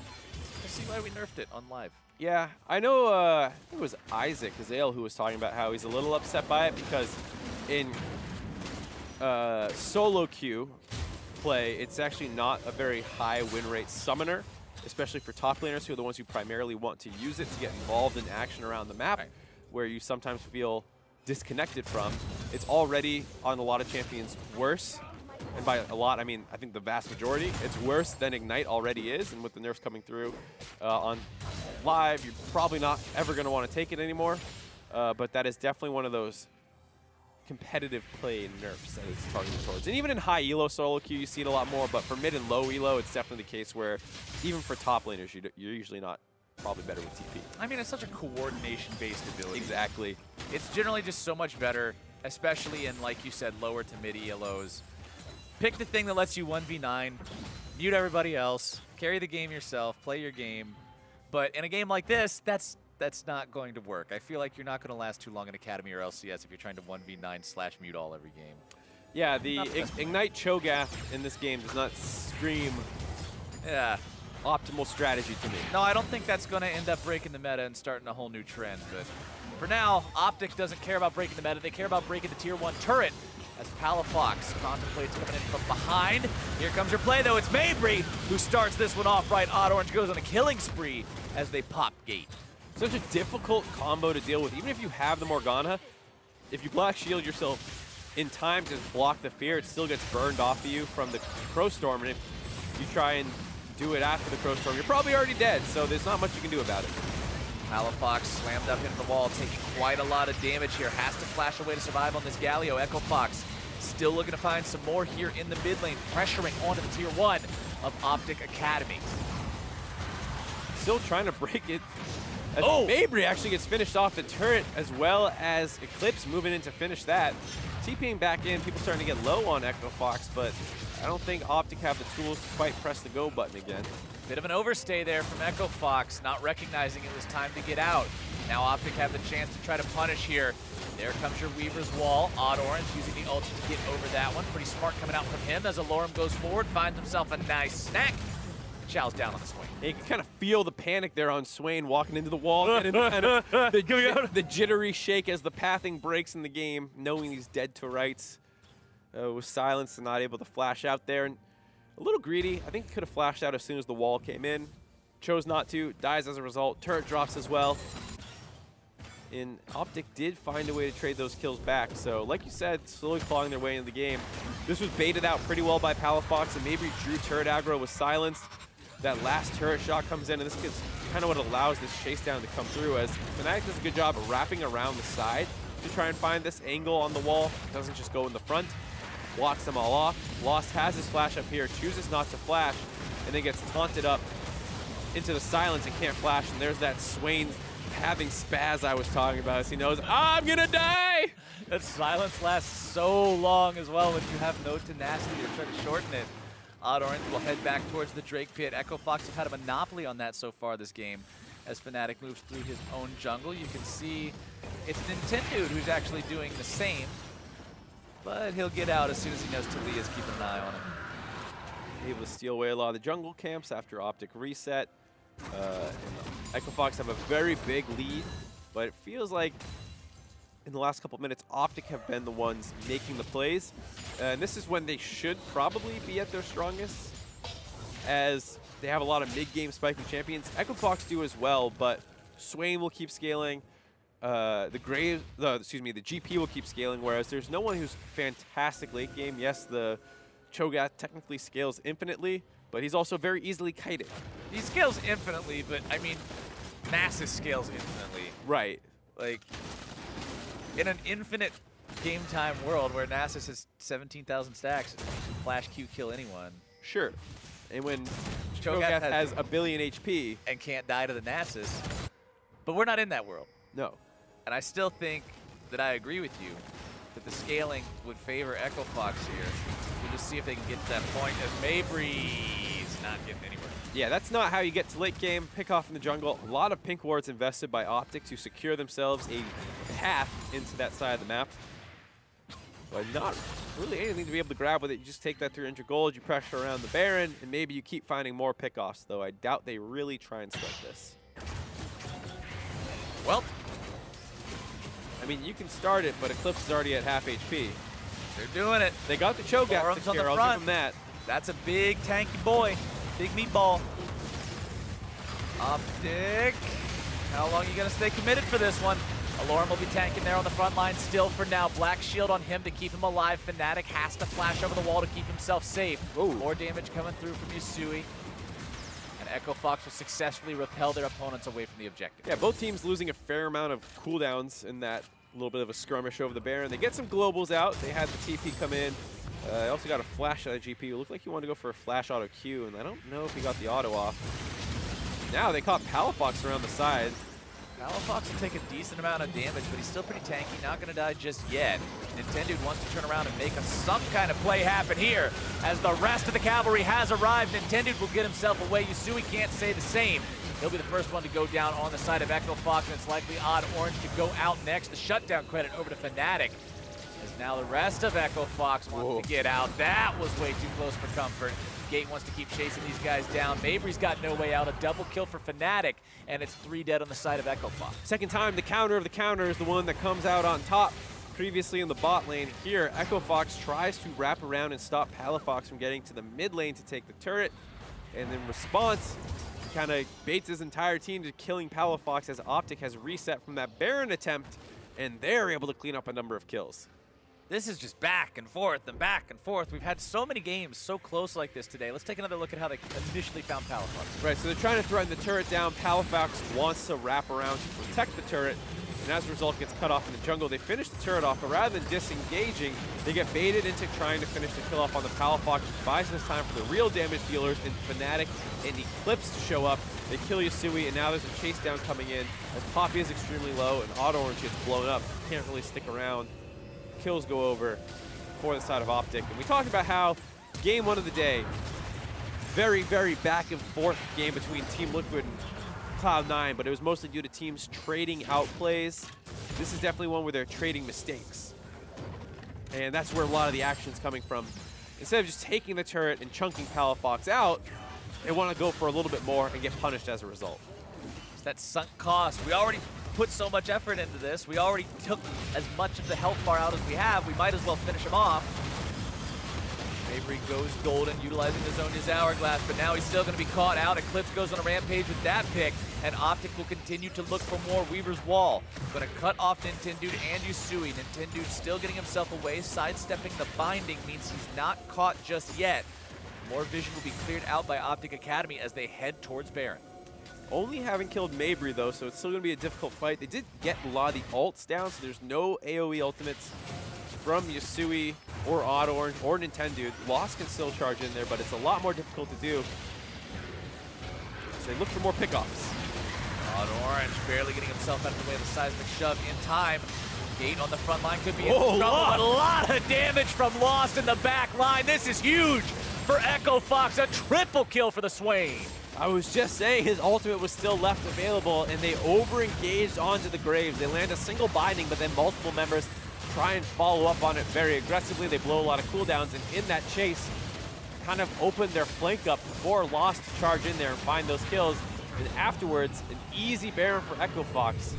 see why we nerfed it on live. Yeah, I know I think it was Isaac Azale who was talking about how he's a little upset by it because in solo queue play, it's actually not a very high win rate summoner, especially for top laners who are the ones who primarily want to use it to get involved in action around the map, right, where you sometimes feel disconnected from. It's already, on a lot of champions, worse. And by a lot, I mean, I think the vast majority, it's worse than Ignite already is. And with the nerfs coming through on live, you're probably not ever going to want to take it anymore. But that is definitely one of those competitive play nerfs that it's targeted towards. And even in high elo solo queue, you see it a lot more. But for mid and low elo, it's definitely the case where even for top laners, you're usually not probably better with TP. I mean, it's such a coordination-based ability. Exactly. It's generally just so much better, especially in, like you said, lower to mid elos. Pick the thing that lets you 1v9, mute everybody else, carry the game yourself, play your game. But in a game like this, that's not going to work. I feel like you're not going to last too long in Academy or LCS if you're trying to 1v9/mute all every game. Yeah, the Ignite Cho'Gath in this game does not scream optimal strategy to me. No, I don't think that's going to end up breaking the meta and starting a whole new trend. But for now, OpTic doesn't care about breaking the meta. They care about breaking the tier 1 turret, as Palafox contemplates coming in from behind. Here comes your play, though. It's Mabry who starts this one off right. Orange goes on a killing spree as they pop gate. Such a difficult combo to deal with. Even if you have the Morgana, if you Black Shield yourself in time to block the fear, it still gets burned off of you from the Crow Storm. And if you try and do it after the Crow Storm, you're probably already dead, so there's not much you can do about it. Palafox slammed up into the wall, taking quite a lot of damage here. Has to flash away to survive on this Galio. Echo Fox still looking to find some more here in the mid lane, pressuring onto the tier 1 of OpTic Academy. Still trying to break it. As Mabry actually gets finished off the turret, as well as Eclipse moving in to finish that. TPing back in, people starting to get low on Echo Fox, but I don't think OpTic have the tools to quite press the go button again. Bit of an overstay there from Echo Fox, not recognizing it was time to get out. Now OpTic have the chance to try to punish here. There comes your Weaver's Wall. Orange using the ult to get over that one. Pretty smart coming out from him as Alorum goes forward, finds himself a nice snack. Chow's down on the swing. You can kind of feel the panic there on Swain walking into the wall. And the jittery shake as the pathing breaks in the game, knowing he's dead to rights. Was silenced and not able to flash out there. And a little greedy. I think he could have flashed out as soon as the wall came in. Chose not to. Dies as a result. Turret drops as well. And OpTic did find a way to trade those kills back. So, like you said, slowly clawing their way into the game. This was baited out pretty well by Palafox, and maybe Drew turret aggro was silenced. That last turret shot comes in, and this is kind of what allows this chase down to come through, as Fnatic does a good job of wrapping around the side to try and find this angle on the wall. Doesn't just go in the front. Blocks them all off. Lost has his flash up here, chooses not to flash, and then gets taunted up into the silence and can't flash. And there's that Swain having spaz I was talking about, as he knows, I'm gonna die! That silence lasts so long as well when you have no tenacity to try to shorten it. Orange will head back towards the Drake pit. Echo Fox have had a monopoly on that so far this game. as Fnatic moves through his own jungle. You can see it's Nintendo who's actually doing the same, but he'll get out as soon as he knows Talia's keeping an eye on him. Able to steal away a lot of the jungle camps after OpTic reset. And EchoFox have a very big lead, but it feels like in the last couple minutes, OpTic have been the ones making the plays. And this is when they should probably be at their strongest, as they have a lot of mid-game spiking champions. EchoFox do as well, but Swain will keep scaling. The GP will keep scaling, whereas there's no one who's fantastic late game. Yes, the Cho'Gath technically scales infinitely, but he's also very easily kited. He scales infinitely, but I mean, Nasus scales infinitely. Right. Like, in an infinite game time world where Nasus has 17,000 stacks and can flash Q kill anyone. Sure. And when Cho'Gath has a billion HP. And can't die to the Nasus. But we're not in that world. No. And I still think that I agree with you that the scaling would favor EchoFox here. We'll just see if they can get to that point, as Mabry's not getting anywhere. Yeah, that's not how you get to late game. Pick off in the jungle. A lot of pink wards invested by OpTic to secure themselves a path into that side of the map. But not really anything to be able to grab with it. You just take that 300 gold, you pressure around the Baron, and maybe you keep finding more pickoffs, though I doubt they really try and start this. Well, I mean, you can start it, but Eclipse is already at half HP. they're doing it. They got the Cho'Gath secure, I'll give them that. That's a big tanky boy. Big meatball. OpTic. How long are you going to stay committed for this one? Aloran will be tanking there on the front line still for now. Black shield on him to keep him alive. Fnatic has to flash over the wall to keep himself safe. Ooh. More damage coming through from Yusui. And EchoFox will successfully repel their opponents away from the objective. Yeah, both teams losing a fair amount of cooldowns in that little bit of a skirmish over the Baron. They get some globals out. They had the TP come in. They also got a flash out of GP. It looked like he wanted to go for a flash auto Q, and I don't know if he got the auto off. Now they caught Palafox around the side. Palafox will take a decent amount of damage, but he's still pretty tanky, not going to die just yet. Nintendo wants to turn around and make some kind of play happen here. As the rest of the cavalry has arrived, Nintendo will get himself away. Yusui can't say the same. He'll be the first one to go down on the side of EchoFox, and it's likely Odd Orange to go out next. The shutdown credit over to Fnatic. As now the rest of EchoFox wants to get out. That was way too close for comfort. Gate wants to keep chasing these guys down. Mabry's got no way out. A double kill for Fnatic, and it's 3 dead on the side of EchoFox. Second time, the counter of the counter is the one that comes out on top. Previously in the bot lane, here EchoFox tries to wrap around and stop Palafox from getting to the mid lane to take the turret. And in response, he kind of baits his entire team to killing Palafox as OpTic has reset from that Baron attempt, and they're able to clean up a number of kills. This is just back and forth and back and forth. We've had so many games so close like this today. Let's take another look at how they initially found Palafox. Right, so they're trying to threaten the turret down. Palafox wants to wrap around to protect the turret, and as a result gets cut off in the jungle. They finish the turret off, but rather than disengaging, they get baited into trying to finish the kill off on the Palafox, which buys this time for the real damage dealers in Fnatic and Eclipse to show up. They kill Yusui, and now there's a chase down coming in as Poppy is extremely low and Odd Orange gets blown up. Can't really stick around. Kills go over for the side of OpTic. And we talked about how game one of the day, very, very back and forth game between Team Liquid and Cloud9, but it was mostly due to teams trading out plays. This is definitely one where they're trading mistakes. And that's where a lot of the action's coming from. Instead of just taking the turret and chunking Palafox out, they want to go for a little bit more and get punished as a result. It's that sunk cost. We already put so much effort into this. We already took as much of the health bar out as we have. We might as well finish him off. Mabry goes golden, utilizing the Zhonya's hourglass, but now he's still going to be caught out. Eclipse goes on a rampage with that pick, and OpTic will continue to look for more. Weaver's Wall going to cut off Nintendo and Yusui. Nintendo still getting himself away. Sidestepping the binding means he's not caught just yet. More vision will be cleared out by OpTic Academy as they head towards Baron. Only having killed Mabry, though, so it's still going to be a difficult fight. They did get a lot of the ults down, so there's no AoE ultimates from Yusui or Odd Orange or Nintendo. Lost can still charge in there, but it's a lot more difficult to do. So they look for more pickoffs. Odd Orange barely getting himself out of the way of the seismic shove in time. Gate on the front line could be in Whoa, trouble, Lost. but a lot of damage from Lost in the back line. This is huge. for Echo Fox, a triple kill for the Swain. I was just saying his ultimate was still left available, and they over-engaged onto the Graves. They land a single binding, but then multiple members try and follow up on it very aggressively. They blow a lot of cooldowns, and in that chase, kind of open their flank up before Lost to charge in there and find those kills. And afterwards, an easy Baron for Echo Fox.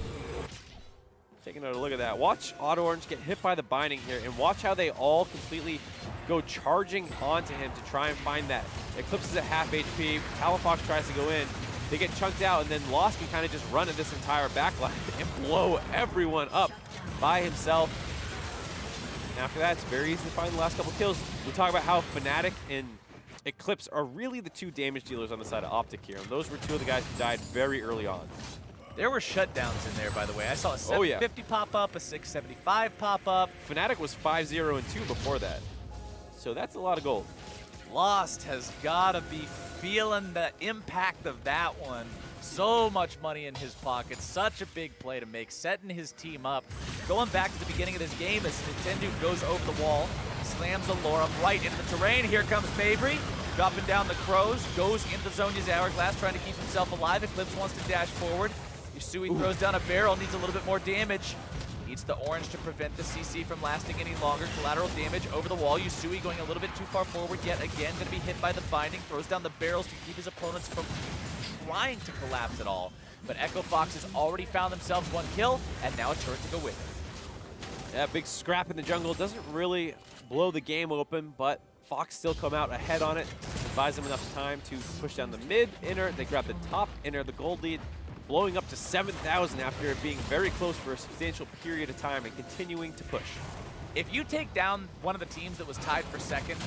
Taking another look at that. Watch Auto Orange get hit by the binding here, and watch how they all completely go charging onto him to try and find that. Eclipse is at half HP. Palafox tries to go in. They get chunked out, and then Lost can kind of just run at this entire backline and blow everyone up by himself. And after that, it's very easy to find the last couple kills. We talk about how Fnatic and Eclipse are really the two damage dealers on the side of OpTic here, and those were two of the guys who died very early on. There were shutdowns in there, by the way. I saw a 750 pop up, a 675 pop up. Fnatic was 5-0 and 2 before that. So that's a lot of gold. Lost has got to be feeling the impact of that one. So much money in his pocket, such a big play to make, setting his team up. Going back to the beginning of this game as Nintendo goes over the wall, slams Alorum right into the terrain. Here comes Mabry, dropping down the Crows, goes into Zonya's Hourglass, trying to keep himself alive. Eclipse wants to dash forward. Yusui throws down a barrel, needs a little bit more damage. Needs the orange to prevent the CC from lasting any longer. Collateral damage over the wall. Yusui going a little bit too far forward yet again. Going to be hit by the binding. Throws down the barrels to keep his opponents from trying to collapse at all. But Echo Fox has already found themselves one kill, and now a turret to go with it. Yeah, big scrap in the jungle. Doesn't really blow the game open, but Fox still come out ahead on it. Buys them enough time to push down the mid inner. They grab the top inner, the gold lead, blowing up to 7,000 after being very close for a substantial period of time and continuing to push. If you take down one of the teams that was tied for second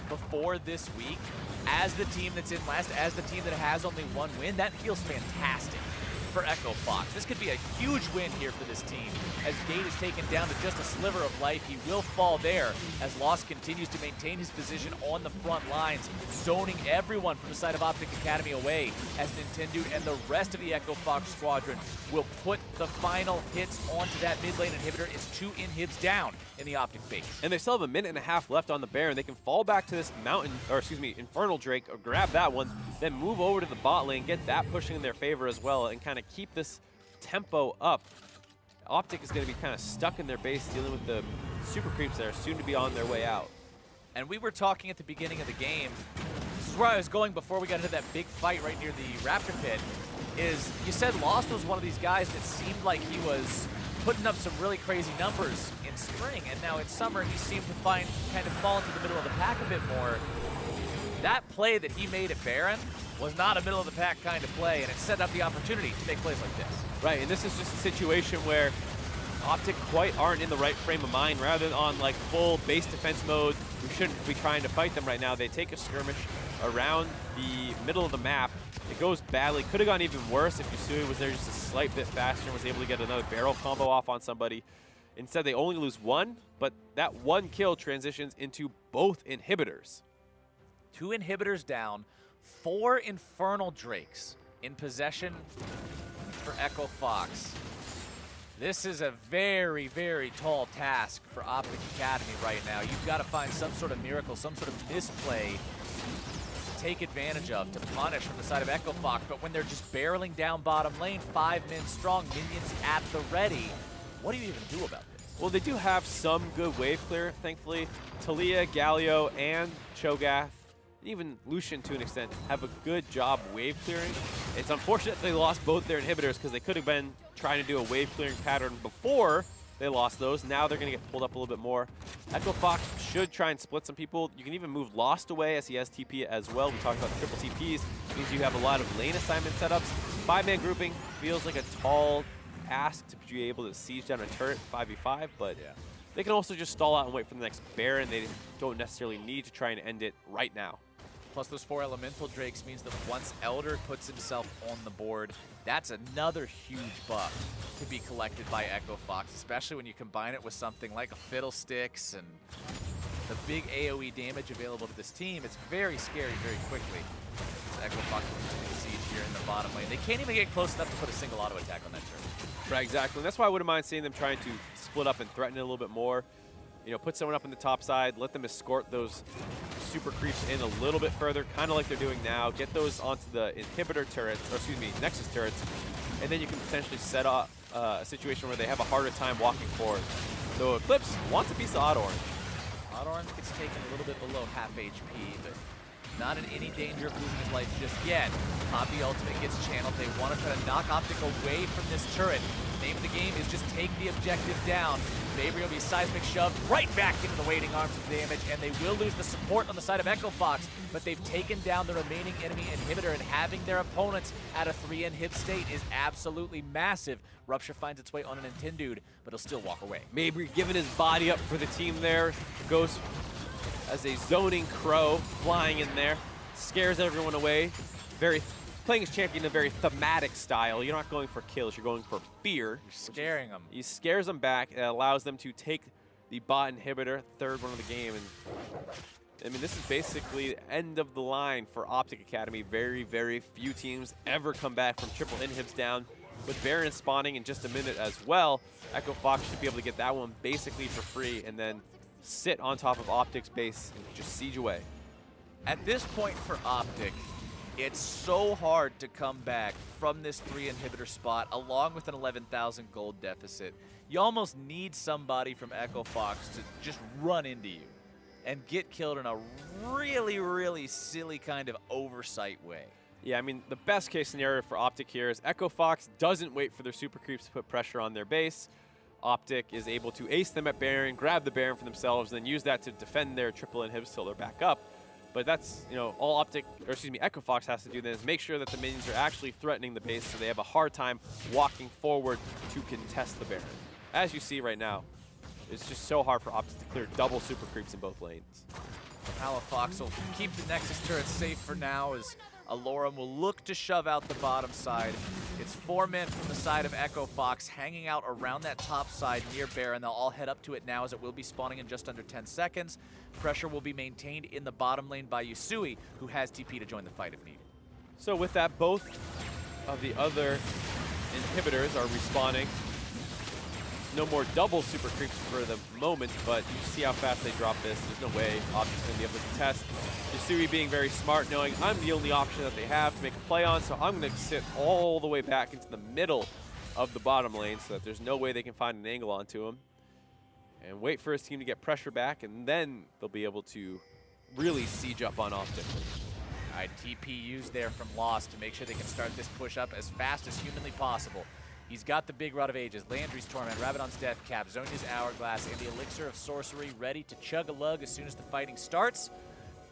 before this week, as the team that's in last, as the team that has only one win, that feels fantastic for Echo Fox. This could be a huge win here for this team. As Gate is taken down to just a sliver of life, he will fall there as Lost continues to maintain his position on the front lines, zoning everyone from the side of OpTic Academy away as Nintendo and the rest of the Echo Fox squadron will put the final hits onto that mid lane inhibitor. It's 2 inhibs down in the OpTic base. And they still have a minute and a half left on the Baron. They can fall back to this mountain, or excuse me, Infernal Drake, or grab that one, then move over to the bot lane, get that pushing in their favor as well, and kind of keep this tempo up. OpTic is going to be kind of stuck in their base dealing with the super creeps that are soon to be on their way out. And we were talking at the beginning of the game, this is where I was going before we got into that big fight right near the Raptor Pit, is you said Lost was one of these guys that seemed like he was putting up some really crazy numbers in spring, and now in summer he seemed to kind of fall into the middle of the pack a bit more. That play that he made at Baron was not a middle of the pack kind of play, and it set up the opportunity to make plays like this. Right, and this is just a situation where OpTic quite aren't in the right frame of mind. Rather than on like full base defense mode, we shouldn't be trying to fight them right now. They take a skirmish around the middle of the map. It goes badly. Could have gone even worse if Yusui was there just a slight bit faster and was able to get another barrel combo off on somebody. Instead, they only lose one, but that one kill transitions into both inhibitors. 2 inhibitors down, 4 Infernal Drakes in possession for Echo Fox. This is a very, very tall task for OpTic Academy right now. You've got to find some sort of miracle, some sort of misplay to take advantage of, to punish from the side of Echo Fox. But when they're just barreling down bottom lane, 5 men strong, minions at the ready, what do you even do about this? Well, they do have some good wave clear, thankfully. Talia, Galio, and Cho'Gath, even Lucian to an extent, have a good job wave clearing. It's unfortunate they lost both their inhibitors because they could have been trying to do a wave clearing pattern before they lost those. Now they're going to get pulled up a little bit more. Echo Fox should try and split some people. You can even move Lost away as he has TP as well. We talked about triple TPs. It means you have a lot of lane assignment setups. 5-man grouping feels like a tall ask to be able to siege down a turret 5v5, but yeah, they can also just stall out and wait for the next Baron. They don't necessarily need to try and end it right now. Plus those 4 Elemental Drakes means that once Elder puts himself on the board, that's another huge buff to be collected by Echo Fox, especially when you combine it with something like a Fiddlesticks and the big AoE damage available to this team. It's very scary very quickly. So Echo Fox will siege here in the bottom lane. They can't even get close enough to put a single auto attack on that turret. Right, exactly. And that's why I wouldn't mind seeing them trying to split up and threaten it a little bit more. You know, put someone up in the top side, let them escort those super creeps in a little bit further, kind of like they're doing now. Get those onto the inhibitor turrets, or excuse me, Nexus turrets, and then you can potentially set up a situation where they have a harder time walking forward. So Eclipse wants a piece of Odd Orange. Odd Orange gets taken a little bit below half HP, but not in any danger of losing his life just yet. Poppy ultimate gets channeled. They want to try to knock OpTic away from this turret. The name of the game is just take the objective down. Fabriel will be seismic shoved right back into the waiting arms of damage, and they will lose the support on the side of EchoFox, but they've taken down the remaining enemy inhibitor, and having their opponents at a 3 inhib state is absolutely massive. Rupture finds its way on an Intendude, but he'll still walk away. Mabry giving his body up for the team there. Goes as a zoning crow, flying in there. Scares everyone away. Playing his champion in a very thematic style. You're not going for kills, you're going for fear. You're scaring them. He scares them back. It allows them to take the bot inhibitor, third one of the game. And I mean, this is basically the end of the line for OpTic Academy. Very, very few teams ever come back from triple inhibs down. With Baron spawning in just a minute as well, EchoFox should be able to get that one basically for free and then sit on top of OpTic's base and just siege away. At this point for OpTic, it's so hard to come back from this 3 inhibitor spot along with an 11,000 gold deficit. You almost need somebody from EchoFox to just run into you and get killed in a really, really silly kind of oversight way. Yeah, I mean, the best case scenario for OpTic here is EchoFox doesn't wait for their super creeps to put pressure on their base. OpTic is able to ace them at Baron, grab the Baron for themselves, then use that to defend their triple inhibs till they're back up. But that's, you know, all EchoFox has to do then is make sure that the minions are actually threatening the base so they have a hard time walking forward to contest the Baron. As you see right now, it's just so hard for OpTic to clear double super creeps in both lanes. Fox will keep the Nexus turret safe for now as Alorum will look to shove out the bottom side. It's 4 men from the side of EchoFox hanging out around that top side near Baron. They'll all head up to it now as it will be spawning in just under 10 seconds. Pressure will be maintained in the bottom lane by Yusui, who has TP to join the fight if needed. So with that, both of the other inhibitors are respawning. No more double super creeps for the moment, but you see how fast they drop this. There's no way OpTic's going to be able to contest. Yusui being very smart, knowing I'm the only option that they have to make a play on, so I'm going to sit all the way back into the middle of the bottom lane so that there's no way they can find an angle onto him. And wait for his team to get pressure back, and then they'll be able to really siege up on OpTic. All right, TP used there from Lost to make sure they can start this push up as fast as humanly possible. He's got the big Rod of Ages, Landry's Torment, Rabadon's Death Cap, Zhonya's Hourglass, and the Elixir of Sorcery ready to chug a lug as soon as the fighting starts.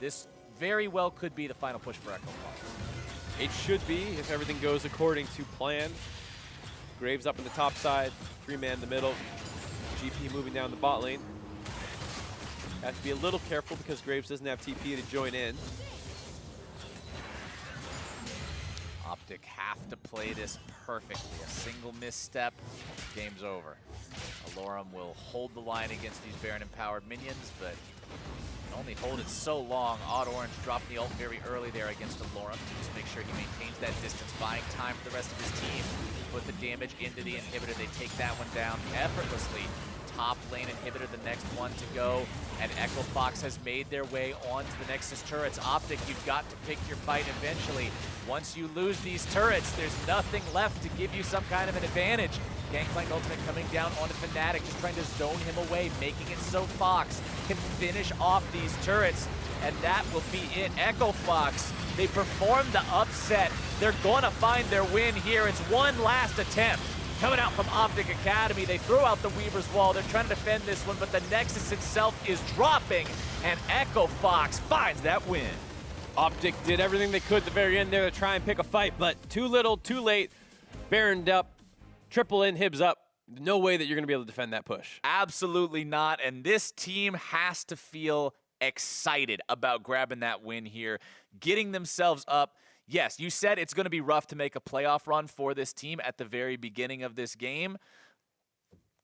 This very well could be the final push for EchoFox. It should be if everything goes according to plan. Graves up in the top side, 3-man in the middle, GP moving down the bot lane. Have to be a little careful because Graves doesn't have TP to join in. OpTic have to play this perfectly. A single misstep, game's over. Alorum will hold the line against these Baron-empowered minions, but can only hold it so long. Odd Orange dropped the ult very early there against Alorum to just make sure he maintains that distance, buying time for the rest of his team. Put the damage into the inhibitor. They take that one down effortlessly. Top lane inhibitor, the next one to go, and EchoFox has made their way onto the Nexus turrets. OpTic, you've got to pick your fight eventually. Once you lose these turrets, there's nothing left to give you some kind of an advantage. Gangplank ultimate coming down onto Fnatic, just trying to zone him away, making it so Fox can finish off these turrets, and that will be it. EchoFox, they performed the upset. They're gonna find their win here. It's one last attempt. Coming out from OpTic Academy, they throw out the Weaver's Wall. They're trying to defend this one, but the Nexus itself is dropping, and EchoFox finds that win. OpTic did everything they could at the very end there to try and pick a fight, but too little, too late. Baroned up, triple inhibs up. No way that you're going to be able to defend that push. Absolutely not, and this team has to feel excited about grabbing that win here, getting themselves up. Yes, you said it's going to be rough to make a playoff run for this team at the very beginning of this game.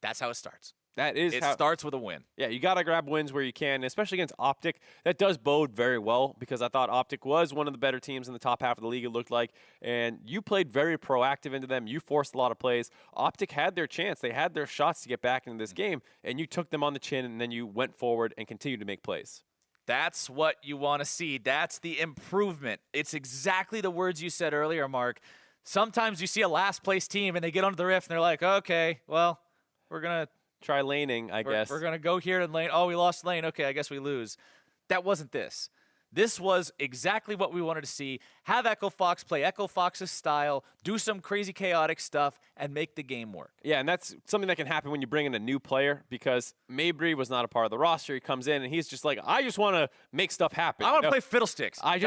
That's how it starts. It starts with a win. Yeah, you got to grab wins where you can, especially against OpTic. That does bode very well because I thought OpTic was one of the better teams in the top half of the league, it looked like. And you played very proactive into them. You forced a lot of plays. OpTic had their chance. They had their shots to get back into this game, and you took them on the chin, and then you went forward and continued to make plays. That's what you want to see. That's the improvement. It's exactly the words you said earlier, Mark. Sometimes you see a last place team and they get onto the rift and they're like, okay, well, we're going to try laning, I guess. We're going to go here and lane. Oh, we lost lane. Okay, I guess we lose. That wasn't this. This was exactly what we wanted to see. Have Echo Fox play Echo Fox's style, do some crazy chaotic stuff, and make the game work. Yeah, and that's something that can happen when you bring in a new player, because MarkZ was not a part of the roster. He comes in and he's just like, I just want to make stuff happen. I want to play fiddlesticks. I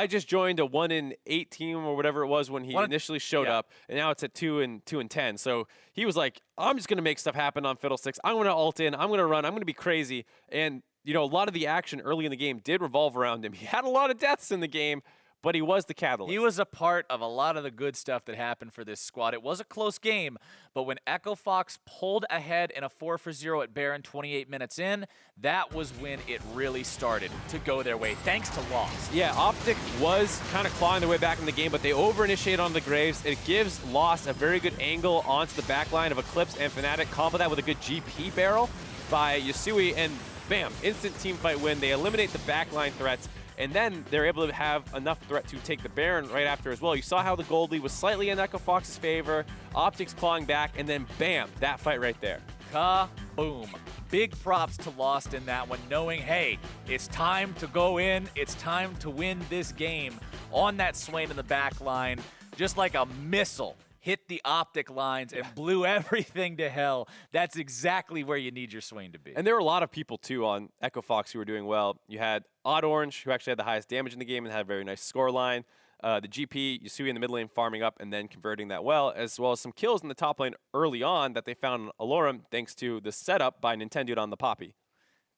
just joined a 1-in-8 team or whatever it was when he initially showed up, and now it's at 2-in-10. So he was like, I'm just going to make stuff happen on fiddlesticks. I'm going to ult in. I'm going to run. I'm going to be crazy. And you know, a lot of the action early in the game did revolve around him. He had a lot of deaths in the game, but he was the catalyst. He was a part of a lot of the good stuff that happened for this squad. It was a close game, but when Echo Fox pulled ahead in a 4-for-0 at Baron 28 minutes in, that was when it really started to go their way, thanks to Lost. Yeah, OpTic was kind of clawing their way back in the game, but they over-initiate on the Graves. It gives Lost a very good angle onto the backline of Eclipse and Fnatic. Combo that with a good GP barrel by Yasui, and bam, instant team fight win. They eliminate the backline threats, and then they're able to have enough threat to take the Baron right after as well. You saw how the gold lead was slightly in Echo Fox's favor, OpTic's clawing back, and then bam, that fight right there. Ka-boom. Big props to Lost in that one, knowing, hey, it's time to go in, it's time to win this game on that Swain in the backline, just like a missile. Hit the OpTic lines and blew everything to hell. That's exactly where you need your Swain to be. And there were a lot of people, too, on Echo Fox who were doing well. You had Odd Orange, who actually had the highest damage in the game and had a very nice score line. The GP, Yasui in the mid lane farming up and then converting that well as some kills in the top lane early on that they found on Alorum thanks to the setup by Nintendo on the Poppy.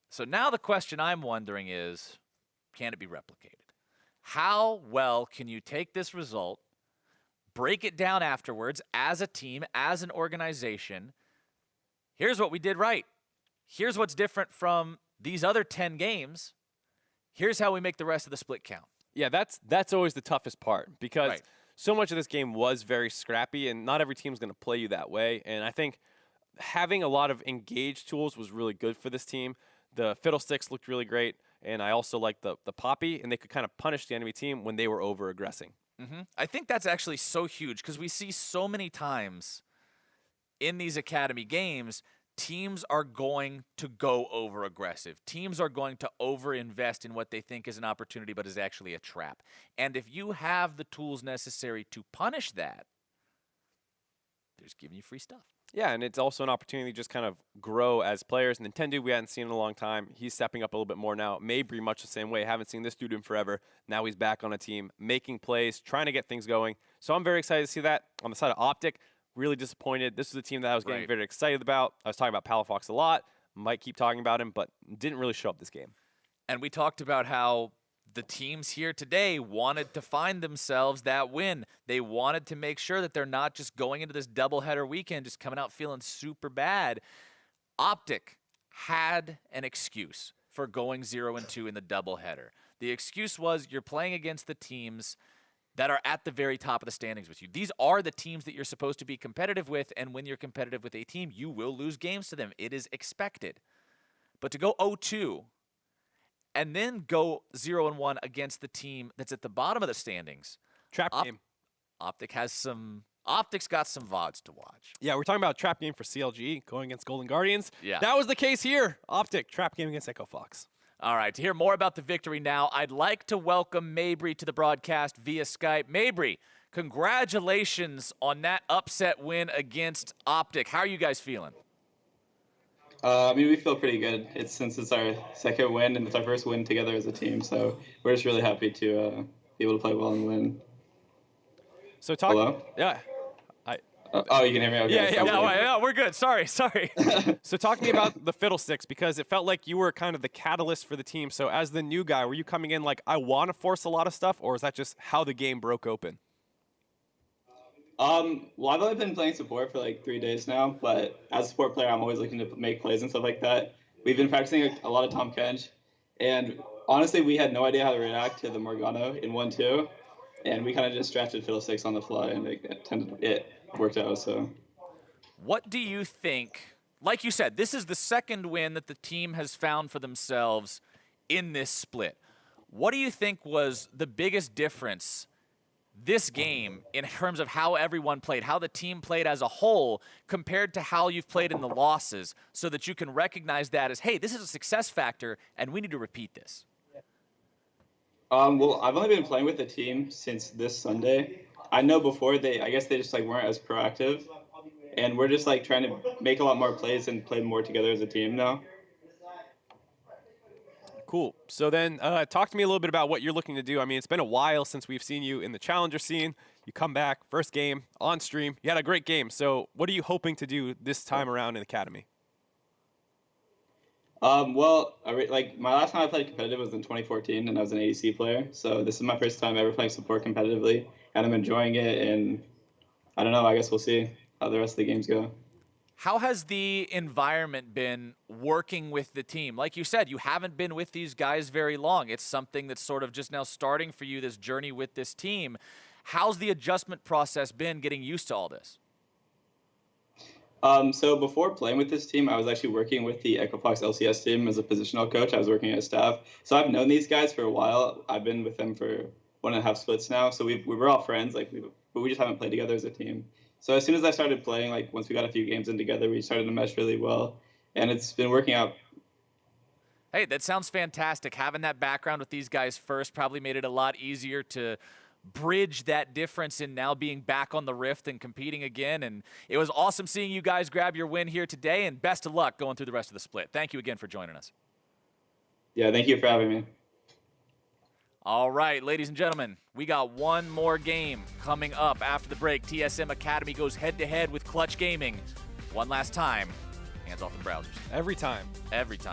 So now the question I'm wondering is, can it be replicated? How well can you take this result, break it down afterwards as a team, as an organization? Here's what we did right. Here's what's different from these other 10 games. Here's how we make the rest of the split count. Yeah, that's always the toughest part, because so much of this game was very scrappy, and not every team's going to play you that way. And I think having a lot of engaged tools was really good for this team. The fiddlesticks looked really great, and I also liked the Poppy, and they could kind of punish the enemy team when they were over-aggressing. I think that's actually so huge, because we see so many times in these Academy games, teams are going to go over-aggressive. Teams are going to over-invest in what they think is an opportunity but is actually a trap. And if you have the tools necessary to punish that, they're just giving you free stuff. Yeah, and it's also an opportunity to just kind of grow as players. Nintendo, we hadn't seen in a long time. He's stepping up a little bit more now. MarkZ, much the same way. Haven't seen this dude in forever. Now he's back on a team, making plays, trying to get things going. So I'm very excited to see that. On the side of OpTic, really disappointed. This was a team that I was getting very excited about. I was talking about Palafox a lot. Might keep talking about him, but didn't really show up this game. And we talked about how the teams here today wanted to find themselves that win. They wanted to make sure that they're not just going into this doubleheader weekend just coming out feeling super bad. OpTic had an excuse for going 0-2 in the doubleheader. The excuse was you're playing against the teams that are at the very top of the standings with you. These are the teams that you're supposed to be competitive with, and when you're competitive with a team, you will lose games to them. It is expected. But to go 0-2 and then go 0-1 against the team that's at the bottom of the standings. Trap game. OpTic's got some VODs to watch. Yeah, we're talking about trap game for CLG going against Golden Guardians. Yeah. That was the case here. OpTic, trap game against Echo Fox. All right, to hear more about the victory now, I'd like to welcome MarkZ to the broadcast via Skype. MarkZ, congratulations on that upset win against OpTic. How are you guys feeling? I mean, we feel pretty good. Since it's our second win and it's our first win together as a team, so we're just really happy to be able to play well and win. So talk. Hello? Yeah. Oh, you can hear me? Okay. Yeah, we're good. Sorry. So talk to me about the fiddlesticks, because it felt like you were kind of the catalyst for the team. So as the new guy, were you coming in like, I want to force a lot of stuff, or is that just how the game broke open? Well, I've only been playing support for like 3 days now, but as a support player, I'm always looking to make plays and stuff like that. We've been practicing a lot of Tom Kench, and honestly, we had no idea how to react to the Morgana in 1-2, and we kind of just drafted fiddlesticks on the fly, and it worked out. So, what do you think? Like you said, this is the second win that the team has found for themselves in this split. What do you think was the biggest difference this game in terms of how everyone played, how the team played as a whole compared to how you've played in the losses, so that you can recognize that as, hey, this is a success factor and we need to repeat this? Well, I've only been playing with the team since this Sunday. I know before I guess they just like weren't as proactive, and we're just like trying to make a lot more plays and play more together as a team now. Cool. So then talk to me a little bit about what you're looking to do. I mean, it's been a while since we've seen you in the challenger scene. You come back, first game, on stream. You had a great game. So what are you hoping to do this time around in Academy? Well, like my last time I played competitive was in 2014, and I was an ADC player. So this is my first time ever playing support competitively, and I'm enjoying it. And I don't know, I guess we'll see how the rest of the games go. How has the environment been working with the team? Like you said, you haven't been with these guys very long. It's something that's sort of just now starting for you, this journey with this team. How's the adjustment process been getting used to all this? So before playing with this team, I was actually working with the FOXA LCS team as a positional coach. I was working as staff. So I've known these guys for a while. I've been with them for 1.5 splits now. So we were all friends, but we just haven't played together as a team. So as soon as I started playing, like once we got a few games in together, we started to mesh really well, and it's been working out. Hey, that sounds fantastic. Having that background with these guys first probably made it a lot easier to bridge that difference in now being back on the Rift and competing again. And it was awesome seeing you guys grab your win here today, and best of luck going through the rest of the split. Thank you again for joining us. Yeah, thank you for having me. All right, ladies and gentlemen, we got one more game coming up after the break. TSM Academy goes head-to-head with Clutch Gaming. One last time, hands off the browsers. Every time. Every time.